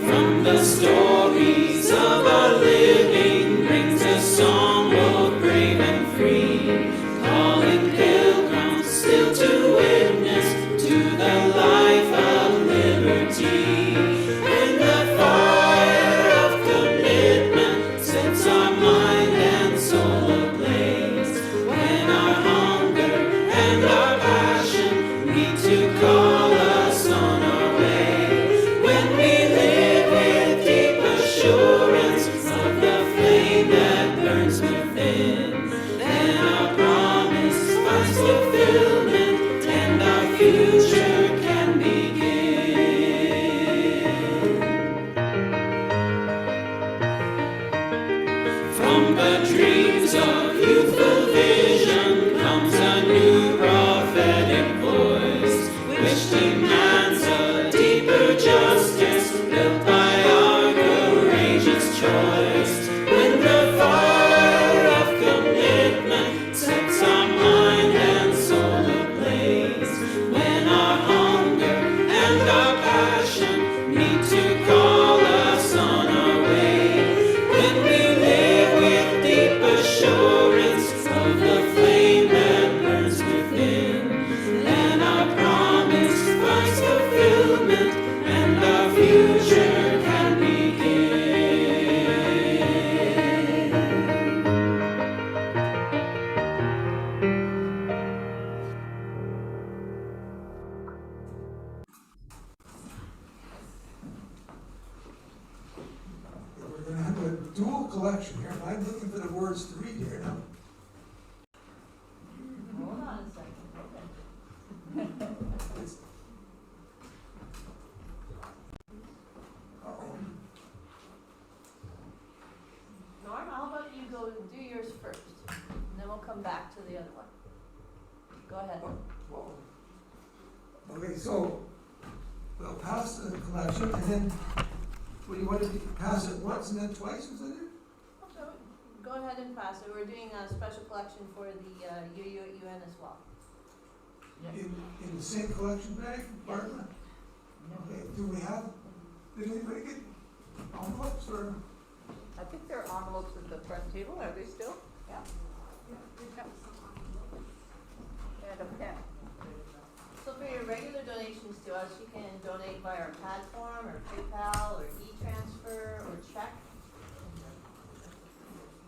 From the stories of our living brings a song both brave and free, calling pilgrims still to witness to the life of liberty. When the fire of commitment sets our mind and soul ablaze, when our hunger and our passion need to call us on our way, when we live with deep assurance of the flame that burns within, then our promise finds fulfillment and our future can begin. From the dreams of youthful vision comes a new prophetic voice, which demands a deeper justice built by our courageous choice. When the fire of commitment sets our mind and soul ablaze, when our hunger and our passion need to call us on our way, when we live with deep assurance of the flame that burns within, then our promise finds fulfillment and our future can begin. We're going to have a dual collection here, and I'm looking for the words to read here now. Hold on a second. It's- Uh-oh. Norm, how about you go and do yours first, and then we'll come back to the other one. Go ahead. Well, okay, so we'll pass the collection, and then, what do you want to do? Pass it once and then twice, is that it? So, go ahead and pass it. We're doing a special collection for the UU at UN as well. In the same collection bag, Barbara? Okay, do we have, did anybody get envelopes or? I think there are envelopes at the front table, are they still? Yeah. And a pen. So for your regular donations to us, you can donate via our platform, or PayPal, or e-transfer, or check.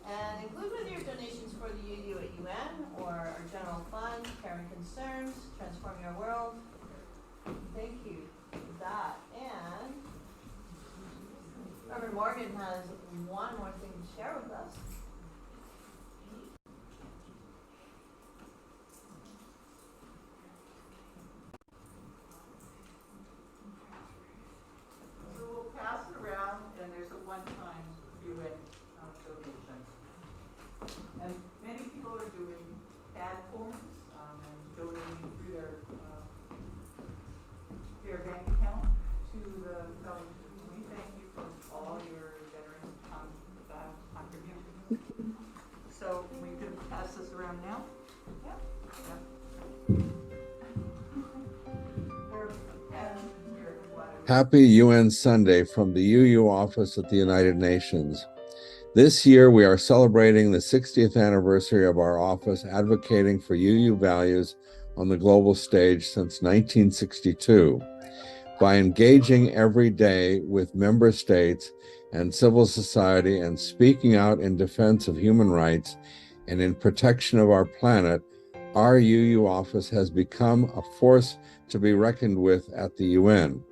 And include with your donations for the UU at UN or our general fund, caring concerns, transforming our world. Thank you for that. And Reverend Morgan has one more thing to share with us. So we'll pass it around, and there's a one-time UN donation. And many people are doing bad forms and donating through their bank account to the fellowship. We thank you for all your generous contributions. So we can pass this around now? Yeah. Happy UN Sunday from the UU office at the United Nations. This year, we are celebrating the 60th anniversary of our office advocating for UU values on the global stage since 1962. By engaging every day with member states and civil society and speaking out in defense of human rights and in protection of our planet, our UU office has become a force to be reckoned with at the UN.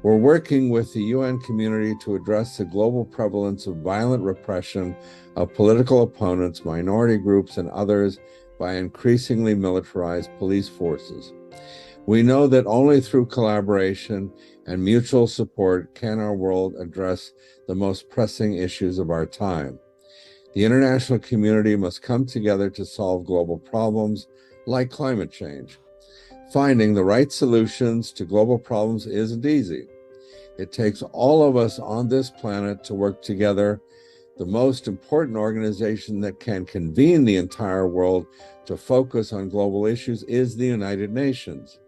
We're working with the UN community to address the global prevalence of violent repression of political opponents, minority groups, and others by increasingly militarized police forces. We know that only through collaboration and mutual support can our world address the most pressing issues of our time. The international community must come together to solve global problems like climate change. Finding the right solutions to global problems isn't easy. It takes all of us on this planet to work together. The most important organization that can convene the entire world to focus on global issues is the United Nations.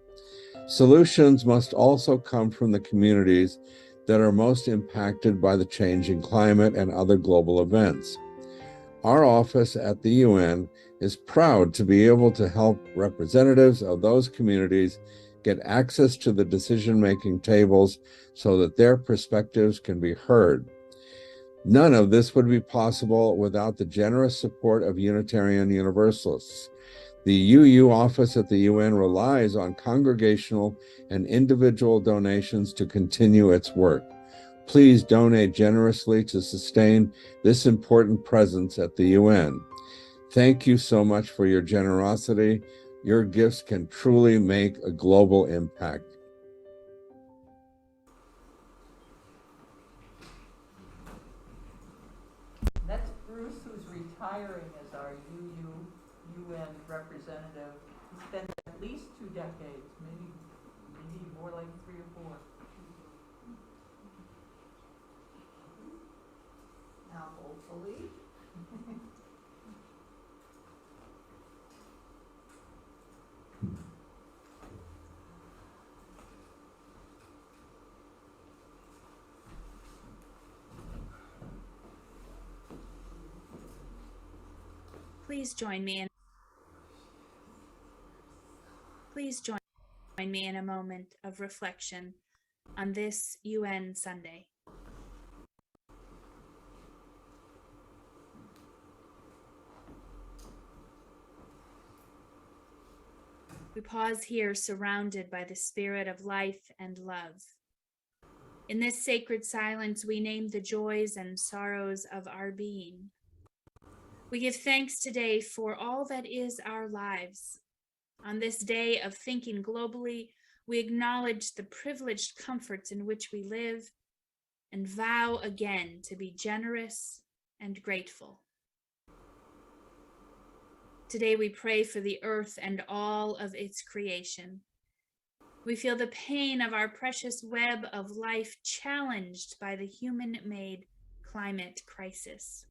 Solutions must also come from the communities that are most impacted by the changing climate and other global events. Our office at the UN is proud to be able to help representatives of those communities get access to the decision-making tables so that their perspectives can be heard. None of this would be possible without the generous support of Unitarian Universalists. The UU office at the UN relies on congregational and individual donations to continue its work. Please donate generously to sustain this important presence at the UN. Thank you so much for your generosity. Your gifts can truly make a global impact. That's Bruce, who's retiring as our UN representative. He's been at least 2 decades, maybe more like 3 or 4. Now, hopefully. Please join me in a moment of reflection on this UN Sunday. We pause here surrounded by the spirit of life and love. In this sacred silence, we name the joys and sorrows of our being. We give thanks today for all that is our lives. On this day of thinking globally, we acknowledge the privileged comforts in which we live and vow again to be generous and grateful. Today we pray for the earth and all of its creation. We feel the pain of our precious web of life challenged by the human-made climate crisis.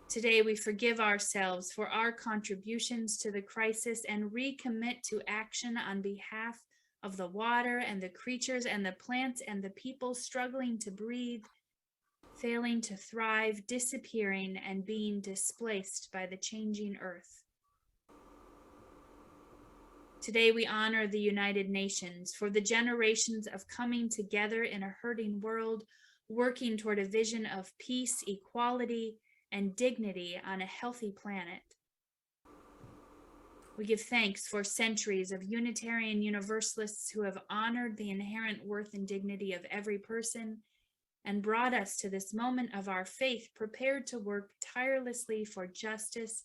Today, we forgive ourselves for our contributions to the crisis and recommit to action on behalf of the water and the creatures and the plants and the people struggling to breathe, failing to thrive, disappearing, and being displaced by the changing earth. Today, we honor the United Nations for the generations of coming together in a hurting world, working toward a vision of peace, equality, and dignity on a healthy planet. We give thanks for centuries of Unitarian Universalists who have honored the inherent worth and dignity of every person and brought us to this moment of our faith, prepared to work tirelessly for justice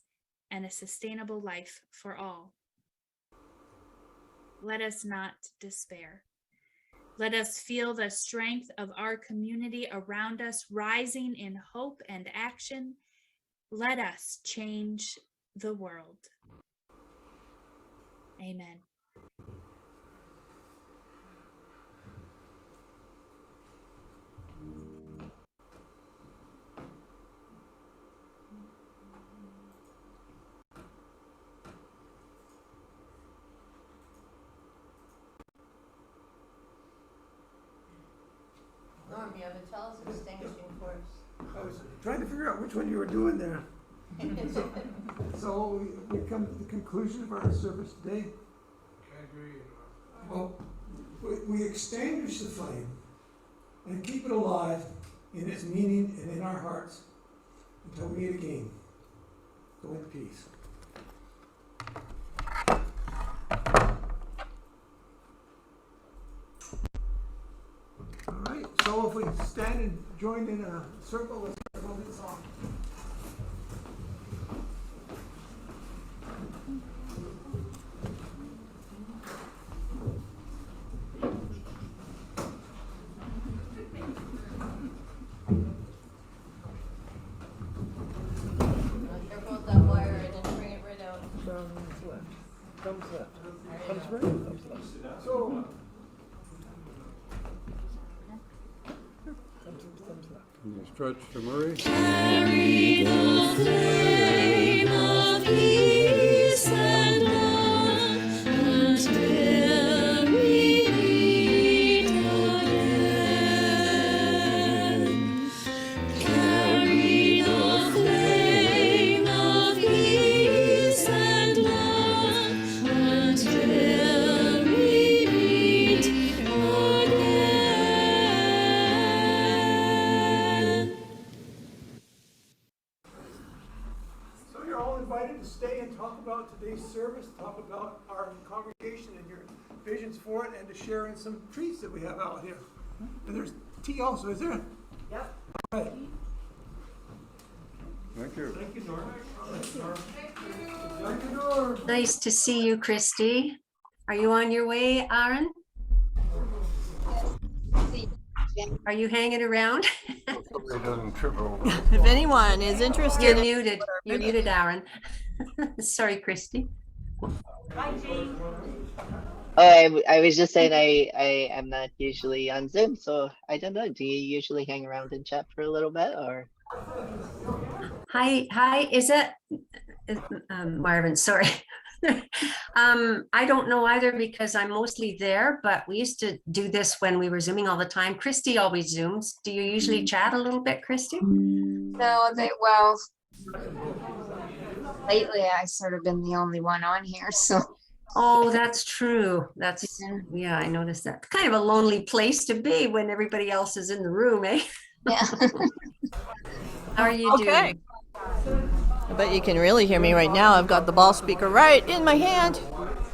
and a sustainable life for all. Let us not despair. Let us feel the strength of our community around us rising in hope and action. Let us change the world. Amen. Norm, you have a tell us extinguishing force. I was trying to figure out which one you were doing there. So we come to the conclusion of our service today. Well, we extinguish the flame and keep it alive in its meaning and in our hearts until we meet again. Go in peace. All right, so if we stand and join in a circle, let's hear a little song. Careful with that wire, I didn't bring it right out. Thumbs left. Thumbs left. Thumbs right. Thumbs left. So. Thumbs left. Can you stretch to Murray? Carry the flame of peace and love until we meet again. Carry the flame of peace and love until we meet again. So you're all invited to stay and talk about today's service, talk about our congregation and your visions for it, and to share in some treats that we have out here. And there's tea also, is there? Yep. All right. Thank you. Thank you, Norm. Thank you, Norm. Nice to see you, Christy. Are you on your way, Aaron? Are you hanging around? Hopefully it doesn't trip over. If anyone is interested You're in muted. You're muted, Aaron. Sorry, Christy. Hi, Jean. Oh, I was just saying I am not usually on Zoom, so I don't know. Do you usually hang around and chat for a little bit, or? Hi, is it Marvin? Sorry. I don't know either because I'm mostly there, but we used to do this when we were Zooming all the time. Christy always Zooms. Do you usually chat a little bit, Christy? No, well, lately I've sort of been the only one on here, so. Oh, that's true. That's, yeah, I noticed that. It's kind of a lonely place to be when everybody else is in the room, eh? Yeah. How are you doing? I bet you can really hear me right now. I've got the ball speaker right in my hand.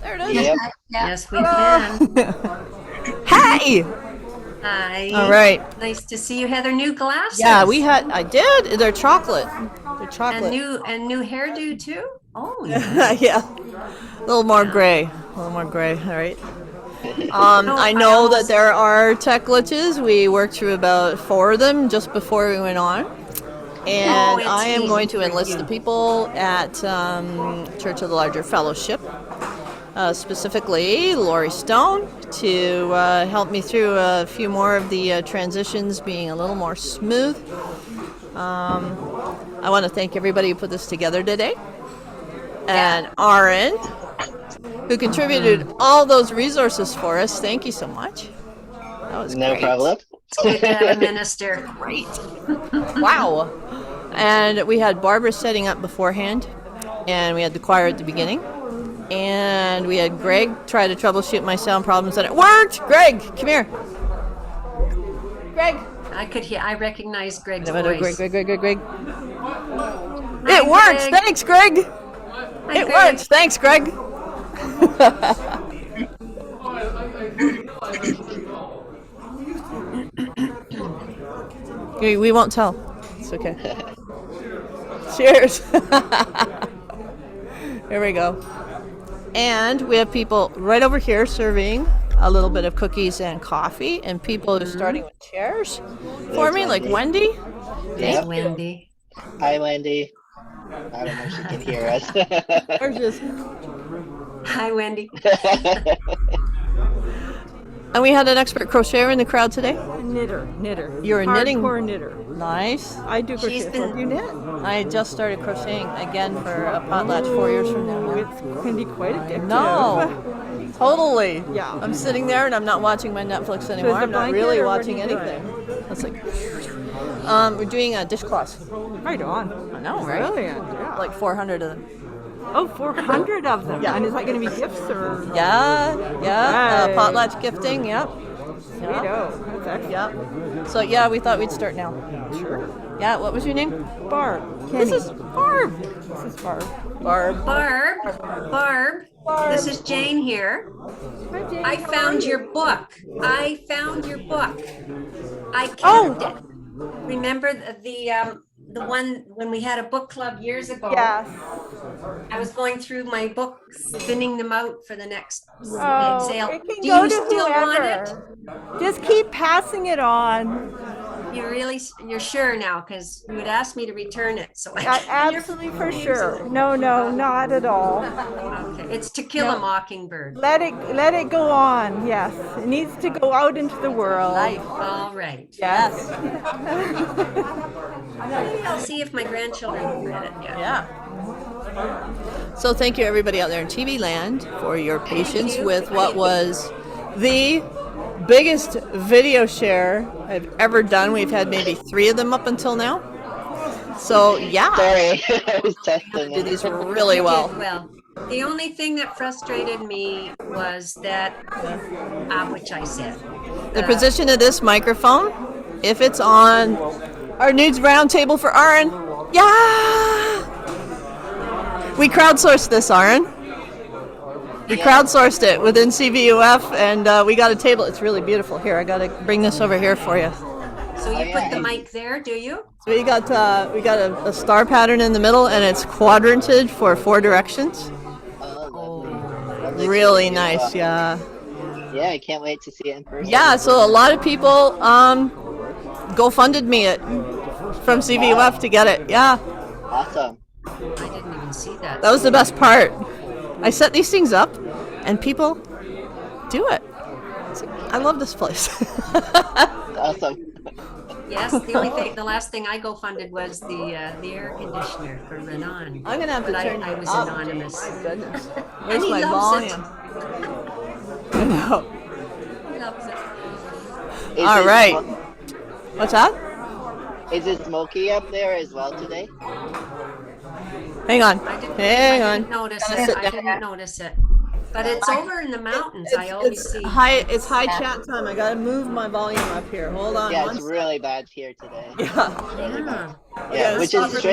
There it is. Yep. Yes, we can. Hey! Hi. All right. Nice to see you, Heather. New glasses. Yeah, I did. They're chocolate. They're chocolate. And new hairdo too. Oh. Yeah. A little more gray. All right. I know that there are tech glitches. We worked through about 4 of them just before we went on. And I am going to enlist the people at Church of the Larger Fellowship, specifically Lori Stone, to help me through a few more of the transitions being a little more smooth. I want to thank everybody who put this together today. And Aaron, who contributed all those resources for us. Thank you so much. That was No great. problem. Good to have a minister. Great. Wow. And we had Barbara setting up beforehand, and we had the choir at the beginning, and we had Greg try to troubleshoot my sound problems, and it worked. Greg, come here. Greg. I could hear, I recognize Greg's Greg, voice. Greg. Hi, It works. Greg. Thanks, Greg. Hi, It Greg. works. Thanks, Greg. We won't tell. It's okay. Cheers. Here we go. And we have people right over here serving a little bit of cookies and coffee, and people are starting with chairs for me, like Wendy. There's Wendy. Hi, Wendy. I don't know if she can hear us. Or just Hi, Wendy. And we had an expert crocheter in the crowd today. Knitter. You're a knitting. Hardcore knitter. Nice. I do crochet. She's been- So do you knit? I just started crocheting again for a potlatch 4 years from now. It can be quite addictive. No, totally. Yeah. I'm sitting there and I'm not watching my Netflix anymore. the I'm not blanket really or what watching are you anything. It's like, we're doing a dishcloths. Right on. I know, right? Brilliant. Yeah. Like 400 of them. Oh, 400 of them. Yeah. And is that going to be gifts or? Yeah. Right. Potlatch gifting. Yep. Sweeto. That's excellent. Yep. So yeah, we thought we'd start now. Sure. Yeah. What was your name? Barb. This Kenny. is Barb. This is Barb. Barb. Barb, this is Jane here. Hi, Jane. I How found are your you? book. I found your book. I kept it. Remember the one when we had a book club years ago? Yes. I was going through my books, thinning them out for the next Oh, sale. it can Do go you to still want whoever. Just keep passing it on. You're sure now, because you had asked me to return it, so Absolutely for sure. No, not at all. Okay. It's To Kill a Mockingbird. Let it go on. Yes, it needs to go out into the world. All right. Yes. Maybe I'll see if my grandchildren have read it yet. Yeah. So thank you everybody out there in TV land for your patience with what was the biggest video share I've ever done. We've had maybe 3 of them up until now. So yeah. Sorry, I was testing Did it. these really well. Well, the only thing that frustrated me was that, which I said. The position of this microphone, if it's on our nudes roundtable for Aaron. Yeah! We crowdsourced this, Aaron. We crowdsourced it within CVUF, and we got a table. It's really beautiful. Here, I got to bring this over here for you. So you put the mic there, do you? So we got a star pattern in the middle, and it's quadranted for 4 directions. Really nice, yeah. Yeah, I can't wait to see it in person. Yeah, so a lot of people GoFunded me it from CVUF to get it. Yeah. Awesome. I didn't even see that. That was the best part. I set these things up, and people do it. I love this place. Awesome. Yes, the last thing I GoFunded was the air conditioner for Renan. I'm gonna have to but turn I was up. anonymous. My goodness. And Where's he my loves volume? it. I know. He loves it. All right. What's that? Is it smoky up there as well today? Hang on. I didn't notice Gotta it. sit I down. didn't notice it. But it's over in the mountains. I always see. It's high chat time. I gotta move my volume up here. Hold on. Yeah, one it's really bad here today. Yeah. Really bad. Yeah, Yeah, which is stop strange.